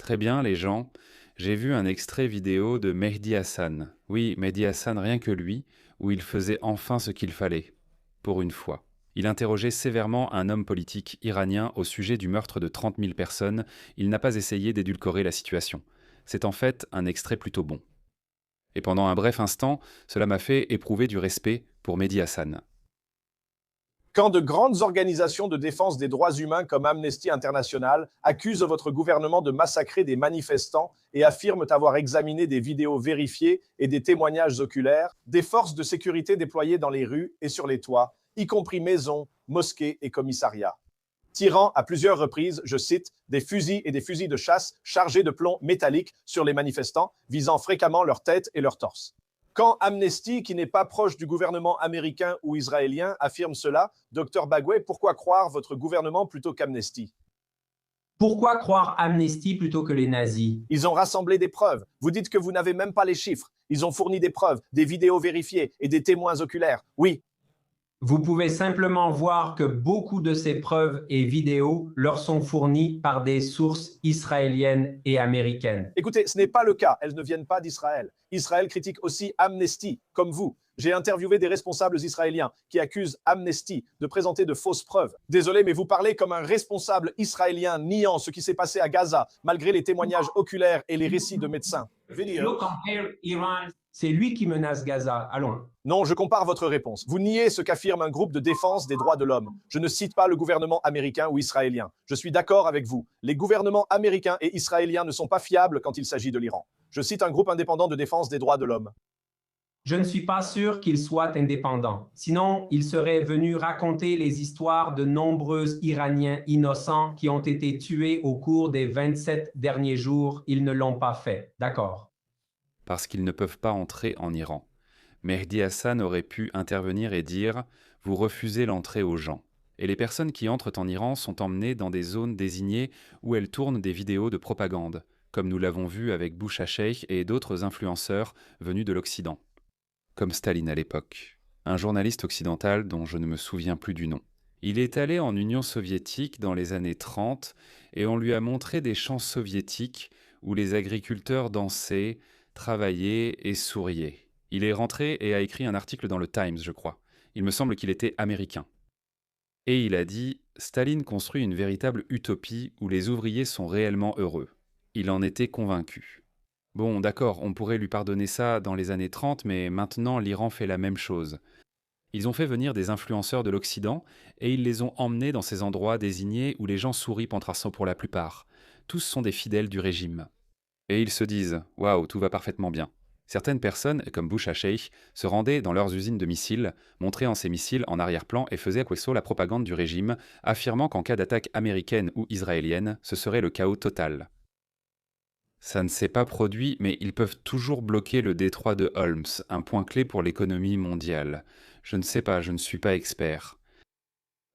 Très bien, les gens. J'ai vu un extrait vidéo de Mehdi Hassan. Oui, Mehdi Hassan, rien que lui, où il faisait enfin ce qu'il fallait. Pour une fois. Il interrogeait sévèrement un homme politique iranien au sujet du meurtre de 30 000 personnes. Il n'a pas essayé d'édulcorer la situation. C'est en fait un extrait plutôt bon. Et pendant un bref instant, cela m'a fait éprouver du respect pour Mehdi Hassan. Quand de grandes organisations de défense des droits humains comme Amnesty International accusent votre gouvernement de massacrer des manifestants et affirment avoir examiné des vidéos vérifiées et des témoignages oculaires, des forces de sécurité déployées dans les rues et sur les toits, y compris maisons, mosquées et commissariats, tirant à plusieurs reprises, je cite, des fusils et des fusils de chasse chargés de plomb métallique sur les manifestants, visant fréquemment leur tête et leur torse. Quand Amnesty, qui n'est pas proche du gouvernement américain ou israélien, affirme cela, Dr Bagoué, pourquoi croire votre gouvernement plutôt qu'Amnesty? Pourquoi croire Amnesty plutôt que les nazis? Ils ont rassemblé des preuves. Vous dites que vous n'avez même pas les chiffres. Ils ont fourni des preuves, des vidéos vérifiées et des témoins oculaires. Oui, Vous pouvez simplement voir que beaucoup de ces preuves et vidéos leur sont fournies par des sources israéliennes et américaines. écoutez, ce n'est pas le cas. Elles ne viennent pas d'Israël. Israël critique aussi Amnesty, comme vous. J'ai interviewé des responsables israéliens qui accusent Amnesty de présenter de fausses preuves. Désolé, mais vous parlez comme un responsable israélien niant ce qui s'est passé à Gaza, malgré les témoignages oculaires et les récits de médecins. C'est lui qui menace Gaza. Allons. Non, je compare votre réponse. Vous niez ce qu'affirme un groupe de défense des droits de l'homme. Je ne cite pas le gouvernement américain ou israélien. Je suis d'accord avec vous. Les gouvernements américains et israéliens ne sont pas fiables quand il s'agit de l'Iran. Je cite un groupe indépendant de défense des droits de l'homme. Je ne suis pas sûr qu'il soit indépendant. Sinon, il serait venu raconter les histoires de nombreux Iraniens innocents qui ont été tués au cours des 27 derniers jours. Ils ne l'ont pas fait. D'accord. Parce qu'ils ne peuvent pas entrer en Iran. Mehdi Hassan aurait pu intervenir et dire « Vous refusez l'entrée aux gens ». Et les personnes qui entrent en Iran sont emmenées dans des zones désignées où elles tournent des vidéos de propagande, comme nous l'avons vu avec Bouchacheikh et d'autres influenceurs venus de l'Occident. Comme Staline à l'époque. Un journaliste occidental dont je ne me souviens plus du nom. Il est allé en Union soviétique dans les années 30 et on lui a montré des champs soviétiques où les agriculteurs dansaient, travaillaient et souriaient. Il est rentré et a écrit un article dans le Times, je crois. Il me semble qu'il était américain. Et il a dit « Staline construit une véritable utopie où les ouvriers sont réellement heureux. » Il en était convaincu. Bon, d'accord, on pourrait lui pardonner ça dans les années 30, mais maintenant l'Iran fait la même chose. Ils ont fait venir des influenceurs de l'Occident et ils les ont emmenés dans ces endroits désignés où les gens sourient pantrassant pour la plupart. Tous sont des fidèles du régime. Et ils se disent « Waouh, tout va parfaitement bien ». Certaines personnes, comme Bouchacheikh, se rendaient dans leurs usines de missiles, montraient en ces missiles en arrière-plan et faisaient à Queso la propagande du régime, affirmant qu'en cas d'attaque américaine ou israélienne, ce serait le chaos total. Ça ne s'est pas produit, mais ils peuvent toujours bloquer le détroit de Holmes, un point clé pour l'économie mondiale. Je ne sais pas, je ne suis pas expert.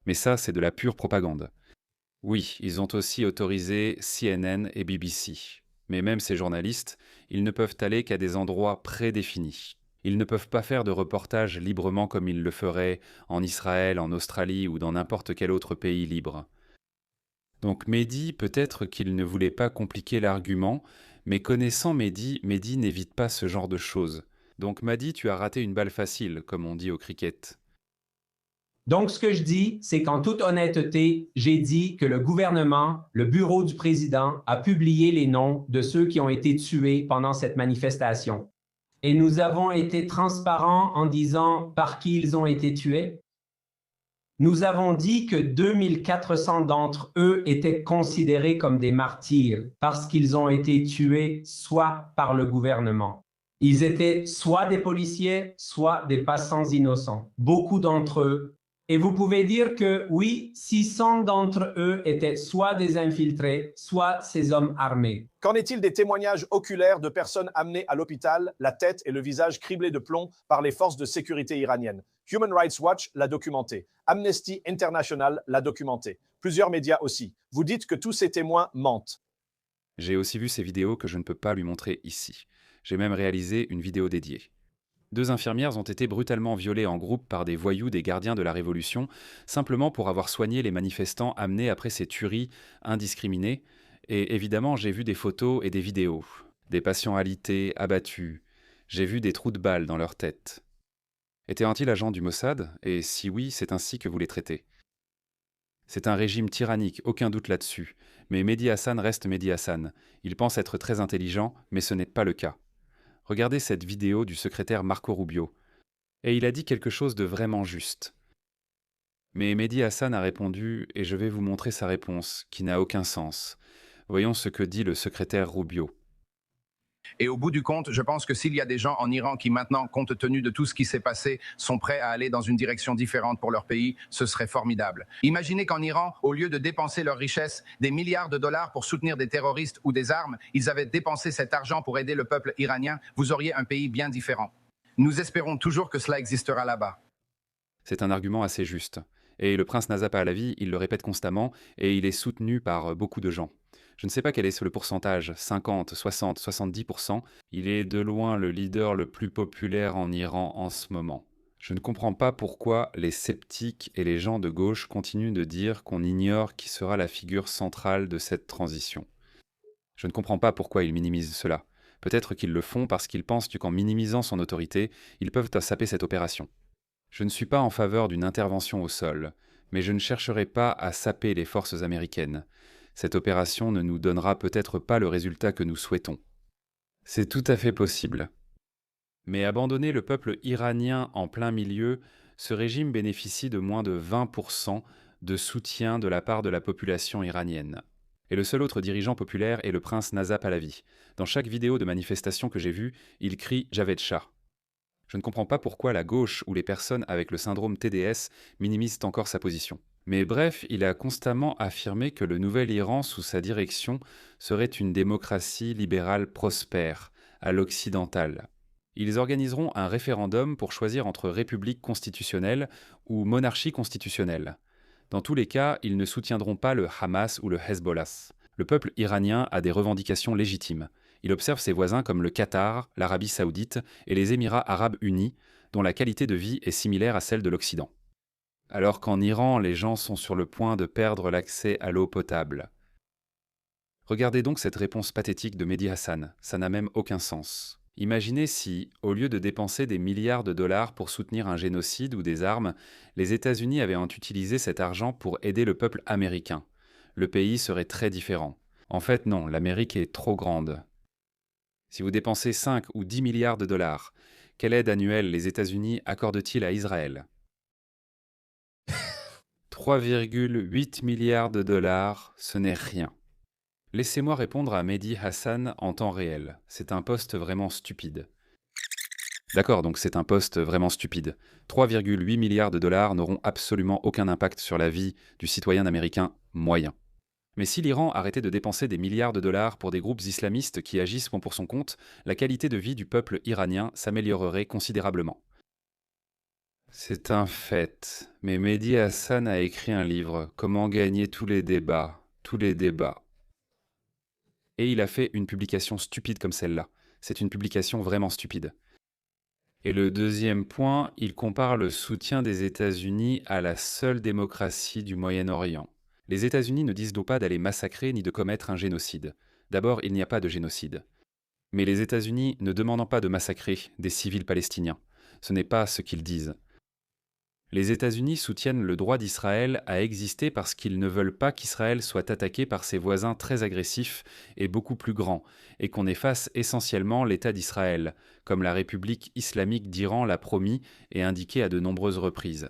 Mais ça, c'est de la pure propagande. Oui, ils ont aussi autorisé CNN et BBC. Mais même ces journalistes, ils ne peuvent aller qu'à des endroits prédéfinis. Ils ne peuvent pas faire de reportages librement comme ils le feraient en Israël, en Australie ou dans n'importe quel autre pays libre. Donc Mehdi, peut-être qu'il ne voulait pas compliquer l'argument, mais connaissant Mehdi, Mehdi n'évite pas ce genre de choses. Donc Mehdi, tu as raté une balle facile, comme on dit au cricket. Donc, ce que je dis, c'est qu'en toute honnêteté, j'ai dit que le gouvernement, le bureau du président, a publié les noms de ceux qui ont été tués pendant cette manifestation. Et nous avons été transparents en disant par qui ils ont été tués. Nous avons dit que 2400 d'entre eux étaient considérés comme des martyrs parce qu'ils ont été tués soit par le gouvernement. Ils étaient soit des policiers, soit des passants innocents. Beaucoup d'entre eux. Et vous pouvez dire que oui, 600 d'entre eux étaient soit des infiltrés, soit ces hommes armés. Qu'en est-il des témoignages oculaires de personnes amenées à l'hôpital, la tête et le visage criblés de plomb par les forces de sécurité iraniennes? Human Rights Watch l'a documenté. Amnesty International l'a documenté. Plusieurs médias aussi. Vous dites que tous ces témoins mentent. J'ai aussi vu ces vidéos que je ne peux pas lui montrer ici. J'ai même réalisé une vidéo dédiée. 2 infirmières ont été brutalement violées en groupe par des voyous des gardiens de la Révolution, simplement pour avoir soigné les manifestants amenés après ces tueries indiscriminées, et évidemment j'ai vu des photos et des vidéos. Des patients alités, abattus. J'ai vu des trous de balles dans leur tête. Était-il agent du Mossad? Et si oui, c'est ainsi que vous les traitez. C'est un régime tyrannique, aucun doute là-dessus. Mais Mehdi Hassan reste Mehdi Hassan. Il pense être très intelligent, mais ce n'est pas le cas. Regardez cette vidéo du secrétaire Marco Rubio. Et il a dit quelque chose de vraiment juste. Mais Mehdi Hassan a répondu, et je vais vous montrer sa réponse, qui n'a aucun sens. Voyons ce que dit le secrétaire Rubio. Et au bout du compte, je pense que s'il y a des gens en Iran qui maintenant, compte tenu de tout ce qui s'est passé, sont prêts à aller dans une direction différente pour leur pays, ce serait formidable. Imaginez qu'en Iran, au lieu de dépenser leurs richesses, des milliards de dollars pour soutenir des terroristes ou des armes, ils avaient dépensé cet argent pour aider le peuple iranien, vous auriez un pays bien différent. Nous espérons toujours que cela existera là-bas. C'est un argument assez juste. Et le prince Naza Pahlavi, il le répète constamment, et il est soutenu par beaucoup de gens. Je ne sais pas quel est le pourcentage, 50, 60, 70%. Il est de loin le leader le plus populaire en Iran en ce moment. Je ne comprends pas pourquoi les sceptiques et les gens de gauche continuent de dire qu'on ignore qui sera la figure centrale de cette transition. Je ne comprends pas pourquoi ils minimisent cela. Peut-être qu'ils le font parce qu'ils pensent qu'en minimisant son autorité, ils peuvent saper cette opération. Je ne suis pas en faveur d'une intervention au sol, mais je ne chercherai pas à saper les forces américaines. Cette opération ne nous donnera peut-être pas le résultat que nous souhaitons. C'est tout à fait possible. Mais abandonner le peuple iranien en plein milieu, ce régime bénéficie de moins de 20% de soutien de la part de la population iranienne. Et le seul autre dirigeant populaire est le prince Naza Pahlavi. Dans chaque vidéo de manifestation que j'ai vue, il crie « Javed Shah ». Je ne comprends pas pourquoi la gauche ou les personnes avec le syndrome TDS minimisent encore sa position. Mais bref, il a constamment affirmé que le nouvel Iran sous sa direction serait une démocratie libérale prospère, à l'occidentale. Ils organiseront un référendum pour choisir entre république constitutionnelle ou monarchie constitutionnelle. Dans tous les cas, ils ne soutiendront pas le Hamas ou le Hezbollah. Le peuple iranien a des revendications légitimes. Il observe ses voisins comme le Qatar, l'Arabie saoudite et les Émirats arabes unis, dont la qualité de vie est similaire à celle de l'Occident. Alors qu'en Iran, les gens sont sur le point de perdre l'accès à l'eau potable. Regardez donc cette réponse pathétique de Mehdi Hassan, ça n'a même aucun sens. Imaginez si, au lieu de dépenser des milliards de dollars pour soutenir un génocide ou des armes, les États-Unis avaient utilisé cet argent pour aider le peuple américain. Le pays serait très différent. En fait, non, l'Amérique est trop grande. Si vous dépensez 5 ou 10 milliards de dollars, quelle aide annuelle les États-Unis accordent-ils à Israël ? 3,8 milliards de dollars, ce n'est rien. Laissez-moi répondre à Mehdi Hassan en temps réel. C'est un poste vraiment stupide. D'accord, donc c'est un poste vraiment stupide. 3,8 milliards de dollars n'auront absolument aucun impact sur la vie du citoyen américain moyen. Mais si l'Iran arrêtait de dépenser des milliards de dollars pour des groupes islamistes qui agissent pour son compte, la qualité de vie du peuple iranien s'améliorerait considérablement. C'est un fait, mais Mehdi Hassan a écrit un livre, Comment gagner tous les débats. Et il a fait une publication stupide comme celle-là. C'est une publication vraiment stupide. Et le deuxième point, il compare le soutien des États-Unis à la seule démocratie du Moyen-Orient. Les États-Unis ne disent donc pas d'aller massacrer ni de commettre un génocide. D'abord, il n'y a pas de génocide. Mais les États-Unis ne demandent pas de massacrer des civils palestiniens. Ce n'est pas ce qu'ils disent. Les États-Unis soutiennent le droit d'Israël à exister parce qu'ils ne veulent pas qu'Israël soit attaqué par ses voisins très agressifs et beaucoup plus grands, et qu'on efface essentiellement l'État d'Israël, comme la République islamique d'Iran l'a promis et indiqué à de nombreuses reprises.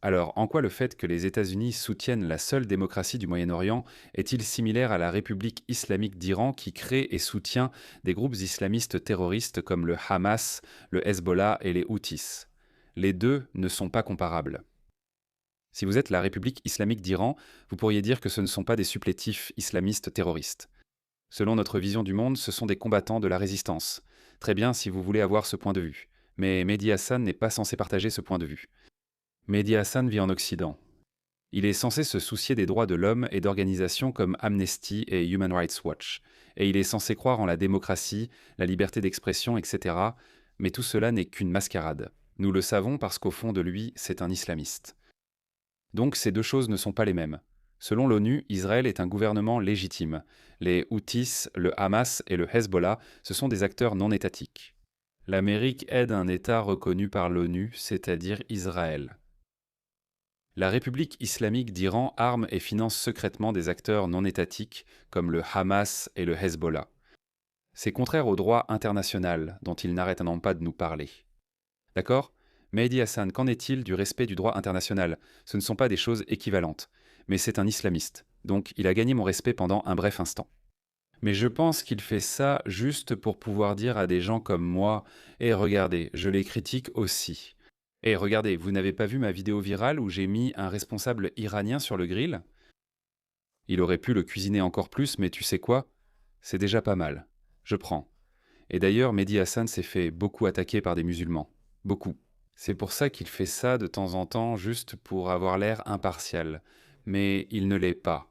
Alors, en quoi le fait que les États-Unis soutiennent la seule démocratie du Moyen-Orient est-il similaire à la République islamique d'Iran qui crée et soutient des groupes islamistes terroristes comme le Hamas, le Hezbollah et les Houthis ? Les deux ne sont pas comparables. Si vous êtes la République islamique d'Iran, vous pourriez dire que ce ne sont pas des supplétifs islamistes terroristes. Selon notre vision du monde, ce sont des combattants de la résistance. Très bien si vous voulez avoir ce point de vue. Mais Mehdi Hassan n'est pas censé partager ce point de vue. Mehdi Hassan vit en Occident. Il est censé se soucier des droits de l'homme et d'organisations comme Amnesty et Human Rights Watch. Et il est censé croire en la démocratie, la liberté d'expression, etc. Mais tout cela n'est qu'une mascarade. Nous le savons parce qu'au fond de lui, c'est un islamiste. Donc ces deux choses ne sont pas les mêmes. Selon l'ONU, Israël est un gouvernement légitime. Les Houthis, le Hamas et le Hezbollah, ce sont des acteurs non étatiques. L'Amérique aide un État reconnu par l'ONU, c'est-à-dire Israël. La République islamique d'Iran arme et finance secrètement des acteurs non étatiques comme le Hamas et le Hezbollah. C'est contraire au droit international dont il n'arrête non pas de nous parler. D'accord ? Mehdi Hassan, qu'en est-il du respect du droit international ? Ce ne sont pas des choses équivalentes. Mais c'est un islamiste, donc il a gagné mon respect pendant un bref instant. Mais je pense qu'il fait ça juste pour pouvoir dire à des gens comme moi « Eh regardez, je les critique aussi ». Eh regardez, vous n'avez pas vu ma vidéo virale où j'ai mis un responsable iranien sur le grill ? Il aurait pu le cuisiner encore plus, mais tu sais quoi ? C'est déjà pas mal. Je prends. Et d'ailleurs, Mehdi Hassan s'est fait beaucoup attaquer par des musulmans. Beaucoup. C'est pour ça qu'il fait ça de temps en temps, juste pour avoir l'air impartial. Mais il ne l'est pas.